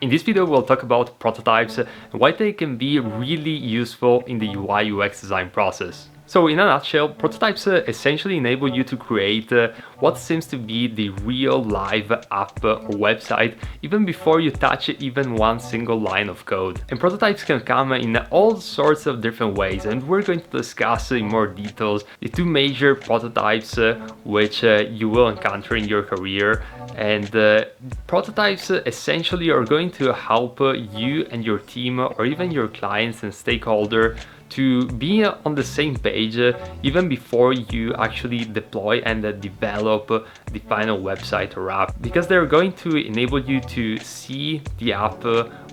In this video, we'll talk about prototypes and why they can be really useful in the UI UX design process. So in a nutshell, prototypes essentially enable you to create what seems to be the real live app or website even before you touch even one single line of code. And prototypes can come in all sorts of different ways, and we're going to discuss in more details the two major prototypes which you will encounter in your career. And prototypes essentially are going to help you and your team or even your clients and stakeholder to be on the same page even before you actually deploy and develop the final website or app, because they're going to enable you to see the app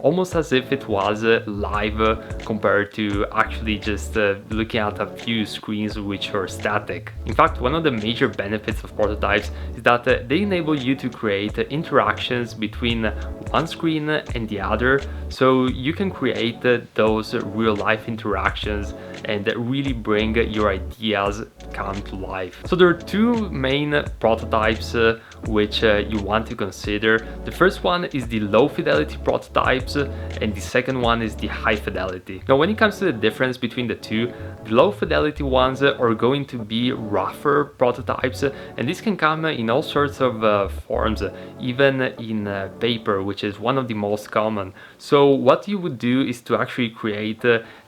almost as if it was live compared to actually just looking at a few screens which are static. In fact, one of the major benefits of prototypes is that they enable you to create interactions between one screen and the other, so you can create those real-life interactions and really bring your ideas come to life. So there are two main prototypes which you want to consider. The first one is the low fidelity prototypes and the second one is the high fidelity. Now when it comes to the difference between the two, the low fidelity ones are going to be rougher prototypes, and this can come in all sorts of forms, even in paper, which is one of the most common. So what you would do is to actually create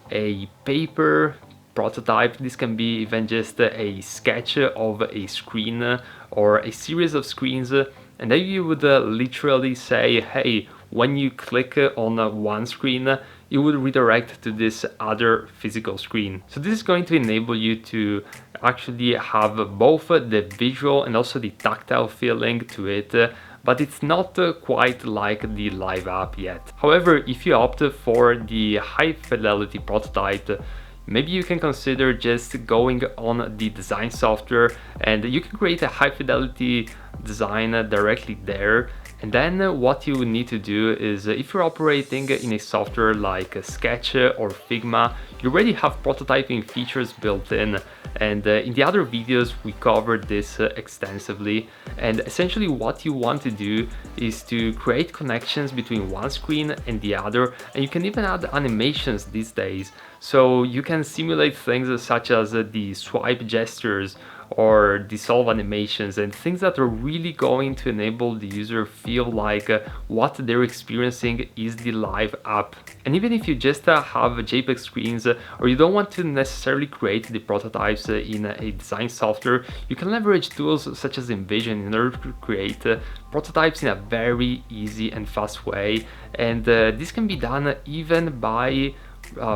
a paper prototype. This can be even just a sketch of a screen or a series of screens, and then you would literally say, hey, when you click on one screen, it would redirect to this other physical screen. So this is going to enable you to actually have both the visual and also the tactile feeling to it, but it's not quite like the live app yet. However, if you opt for the high fidelity prototype, maybe you can consider just going on the design software and you can create a high fidelity design directly there. And then what you need to do is, if you're operating in a software like Sketch or Figma, you already have prototyping features built in. And in the other videos, we covered this extensively. And essentially what you want to do is to create connections between one screen and the other. And you can even add animations these days. So you can simulate things such as the swipe gestures or the solve animations and things that are really going to enable the user feel like what they're experiencing is the live app. And even if you just have JPEG screens or you don't want to necessarily create the prototypes in a design software, you can leverage tools such as InVision in order to create prototypes in a very easy and fast way. And this can be done even by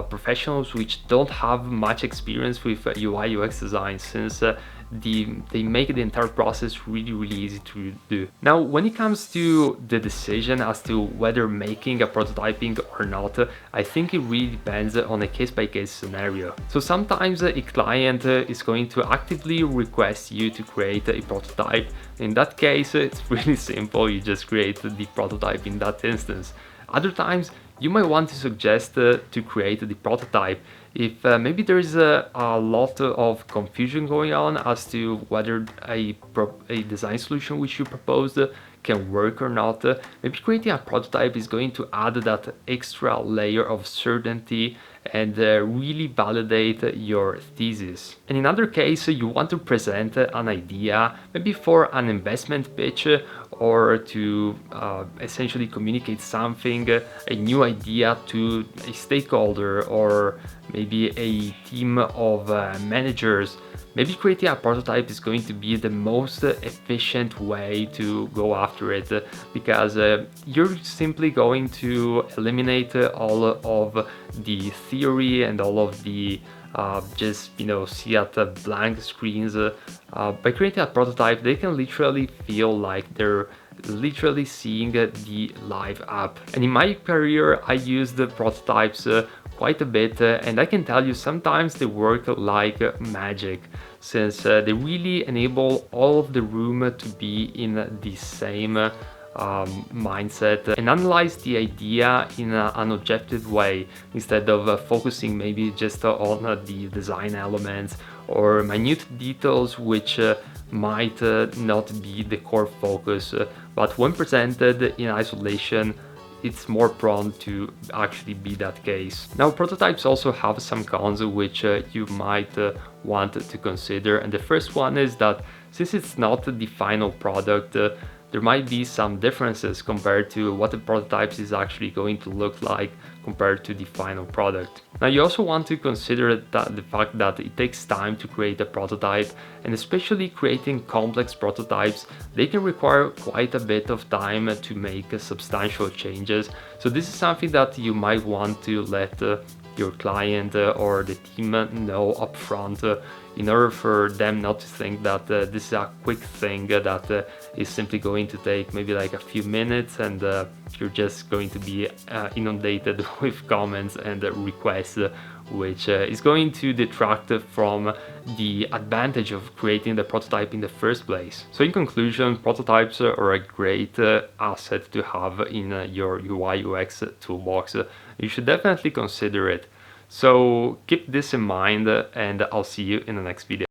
professionals which don't have much experience with UI UX design, since they make the entire process really easy to do. Now when it comes to the decision as to whether making a prototyping or not, I think it really depends on a case-by-case scenario. So sometimes a client is going to actively request you to create a prototype. In that case, it's really simple, you just create the prototype in that instance. Other times you might want to suggest to create the prototype if maybe there is a lot of confusion going on as to whether a design solution which you proposed can work or not. Maybe creating a prototype is going to add that extra layer of certainty and really validate your thesis. And in other case, you want to present an idea, maybe for an investment pitch, or to essentially communicate something, a new idea to a stakeholder or maybe a team of managers. Maybe creating a prototype is going to be the most efficient way to go after it, because you're simply going to eliminate all of the theory and all of the just see at blank screens. By creating a prototype, they can literally feel like they're literally seeing the live app. And in my career, I used the prototypes quite a bit, and I can tell you sometimes they work like magic, since they really enable all of the room to be in the same mindset and analyze the idea in an objective way, instead of focusing maybe just on the design elements or minute details which might not be the core focus, but when presented in isolation, it's more prone to actually be that case. Now, prototypes also have some cons which you might want to consider, and the first one is that since it's not the final product, there might be some differences compared to what the prototypes is actually going to look like compared to the final product. Now, you also want to consider that the fact that it takes time to create a prototype, and especially creating complex prototypes, they can require quite a bit of time to make substantial changes. So this is something that you might want to let your client or the team know upfront, in order for them not to think that this is a quick thing that is simply going to take maybe like a few minutes, and you're just going to be inundated with comments and requests, which is going to detract from the advantage of creating the prototype in the first place. So in conclusion, prototypes are a great asset to have in your UI UX toolbox. You should definitely consider it. So keep this in mind, and I'll see you in the next video.